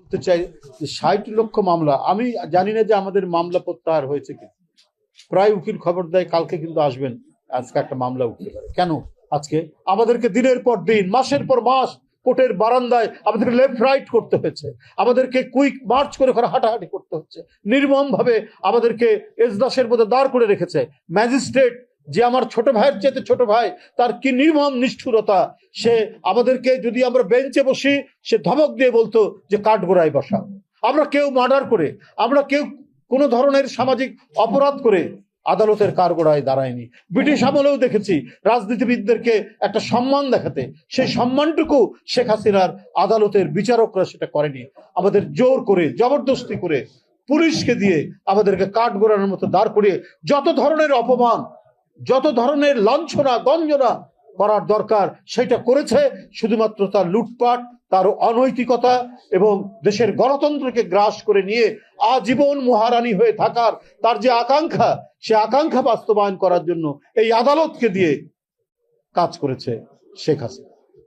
করতে চাই যে 60 লক্ষ মামলা, আমি জানি না যে আমাদের মামলা প্রত্যাহার হয়েছে কি। প্রায় উকিল খবর দেয় কালকে কিন্তু আসবেন, আজকে একটা মামলা উঠতে পারে। কেন আজকে আমাদেরকে দিনের পর দিন, মাসের পর মাস কোর্টের বারান্দায় আমাদেরকে লেফট রাইট করতে হয়েছে, আমাদেরকে কুইক মার্চ করে ওখানে হাঁটাহাঁটি করতে হচ্ছে, নির্মম ভাবে আমাদেরকে এজলাসের মধ্যে দাঁড় করে রেখেছে। ম্যাজিস্ট্রেট যে আমার ছোট ভাইয়ের চেয়ে ছোট ভাই, তার কি নির্মম নিষ্ঠুরতা! সে আমাদেরকে, যদি আমরা বেঞ্চে বসি, সে ধমক দিয়ে বলতো যে কাঠগোড়ায় বসা। আমরা কেউ মার্ডার করে, আমরা কেউ কোনো ধরনের সামাজিক অপরাধ করে আদালতের কাঠগোড়ায় দাঁড়ায়নি। ব্রিটিশ আমলেও দেখেছি রাজনীতিবিদদেরকে একটা সম্মান দেখাতে, সেই সম্মানটুকু শেখ হাসিনার আদালতের বিচারকরা সেটা করেনি। আমাদের জোর করে, জবরদস্তি করে, পুলিশকে দিয়ে আমাদেরকে কাঠগোড়ানোর মতো দাঁড় করিয়ে যত ধরনের অপমান, যত ধরনের লাঞ্ছনা গঞ্জনা করার দরকার সেটা করেছে। শুধুমাত্র তার লুটপাট, তার অনৈতিকতা এবং দেশের গণতন্ত্রকে গ্রাস করে নিয়ে আজীবন মহারানী হয়ে থাকার তার যে আকাঙ্ক্ষা, সে আকাঙ্ক্ষা বাস্তবায়ন করার জন্য এই আদালতকে দিয়ে কাজ করেছে শেখ হাসিনা।